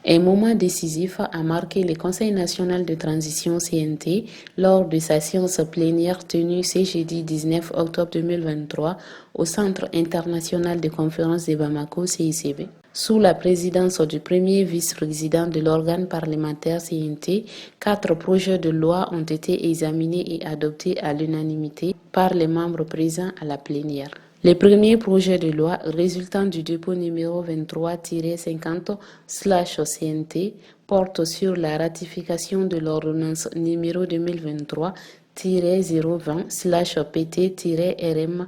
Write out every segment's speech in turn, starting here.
Un moment décisif a marqué le Conseil national de transition CNT lors de sa séance plénière tenue ce jeudi 19 octobre 2023 au Centre international de conférences de Bamako CICB. Sous la présidence du premier vice-président de l'organe parlementaire CNT, 4 projets de loi ont été examinés et adoptés à l'unanimité par les membres présents à la plénière. Le premier projet de loi résultant du dépôt numéro 23-50/CNT porte sur la ratification de l'ordonnance numéro 2023-020/PT-RM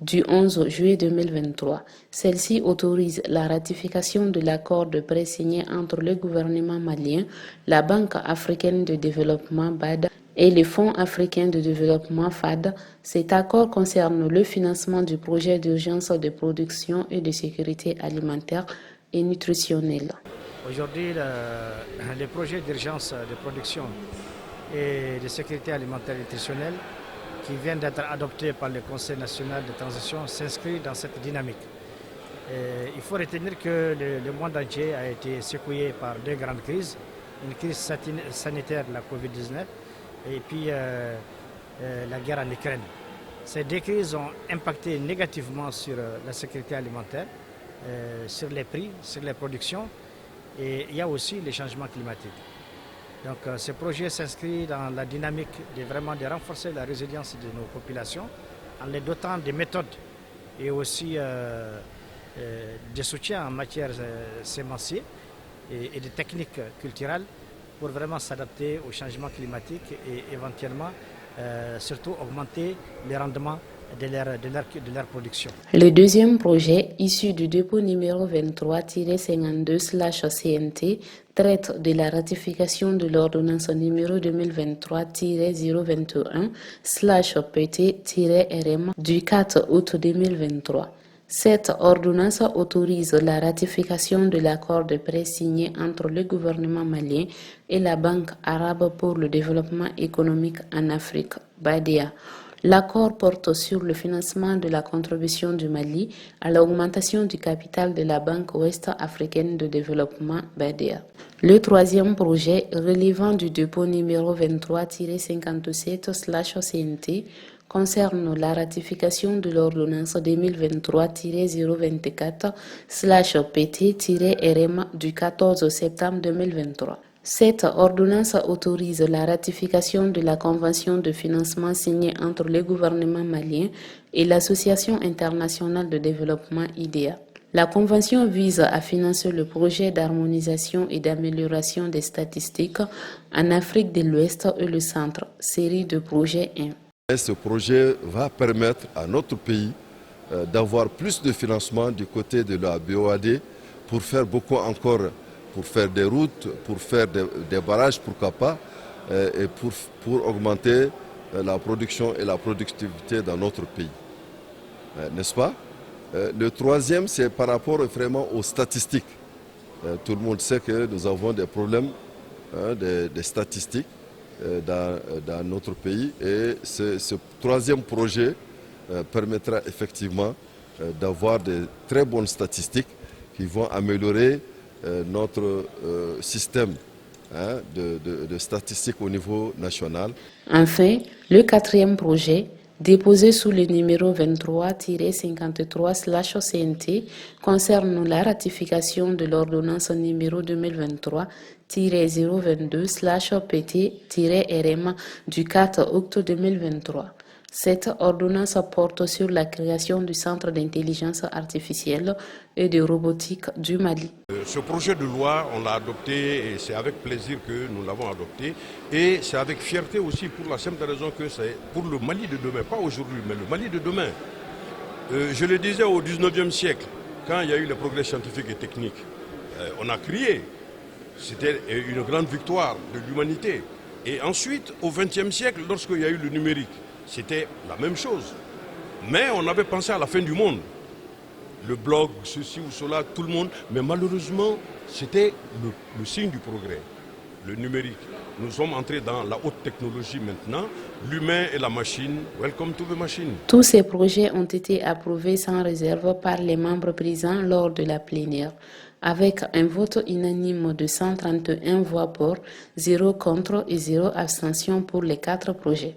du 11 juillet 2023. Celle-ci autorise la ratification de l'accord de prêt signé entre le gouvernement malien, la Banque africaine de développement BAD et le Fonds africain de développement FAD. Cet accord concerne le financement du projet d'urgence de production et de sécurité alimentaire et nutritionnelle. Aujourd'hui, les projets d'urgence de production et de sécurité alimentaire et nutritionnelle qui viennent d'être adoptés par le Conseil national de transition s'inscrivent dans cette dynamique. Il faut retenir que le monde entier a été secoué par deux grandes crises, une crise sanitaire de la Covid-19 et puis la guerre en Ukraine. Ces deux crises ont impacté négativement sur la sécurité alimentaire, sur les prix, sur les productions, et il y a aussi les changements climatiques. Donc ce projet s'inscrit dans la dynamique de renforcer la résilience de nos populations en les dotant de méthodes et aussi de soutien en matière sémencier et de techniques culturelles pour vraiment s'adapter aux changements climatiques et éventuellement surtout augmenter les rendements de leur production. Le deuxième projet, issu du dépôt numéro 23-52/CNT, traite de la ratification de l'ordonnance numéro 2023-021/PT-RM du 4 août 2023. Cette ordonnance autorise la ratification de l'accord de prêt signé entre le gouvernement malien et la Banque arabe pour le développement économique en Afrique, BADEA. L'accord porte sur le financement de la contribution du Mali à l'augmentation du capital de la Banque ouest-africaine de développement BADEA. Le troisième projet, relevant du dépôt numéro 23-57/CNT, concerne la ratification de l'ordonnance 2023-024/PT-RM du 14 septembre 2023. Cette ordonnance autorise la ratification de la convention de financement signée entre le gouvernement malien et l'Association internationale de développement IDEA. La convention vise à financer le projet d'harmonisation et d'amélioration des statistiques en Afrique de l'Ouest et le Centre, série de projets 1. Ce projet va permettre à notre pays d'avoir plus de financement du côté de la BOAD pour faire beaucoup encore, pour faire des routes, pour faire des barrages, pourquoi pas, et pour augmenter la production et la productivité dans notre pays. N'est-ce pas? Le troisième, c'est par rapport vraiment aux statistiques. Tout le monde sait que nous avons des problèmes des statistiques dans notre pays, et ce troisième projet permettra effectivement d'avoir de très bonnes statistiques qui vont améliorer notre système de statistiques au niveau national. Enfin, le quatrième projet, déposé sous le numéro 23-53/CNT, concerne la ratification de l'ordonnance numéro 2023-022/PT-RM du 4 octobre 2023. Cette ordonnance porte sur la création du Centre d'intelligence artificielle et de robotique du Mali. Ce projet de loi, on l'a adopté et c'est avec plaisir que nous l'avons adopté. Et c'est avec fierté aussi pour la simple raison que c'est pour le Mali de demain, pas aujourd'hui, mais le Mali de demain. Je le disais au 19e siècle, quand il y a eu les progrès scientifiques et techniques, on a crié. C'était une grande victoire de l'humanité. Et ensuite, au 20e siècle, lorsqu'il y a eu le numérique, c'était la même chose. Mais on avait pensé à la fin du monde. Le blog, ceci ou cela, tout le monde. Mais malheureusement, c'était le signe du progrès, le numérique. Nous sommes entrés dans la haute technologie maintenant, l'humain et la machine. Welcome to the machine. Tous ces projets ont été approuvés sans réserve par les membres présents lors de la plénière. avec un vote unanime de 131 voix pour, 0 contre et 0 abstention pour les 4 projets.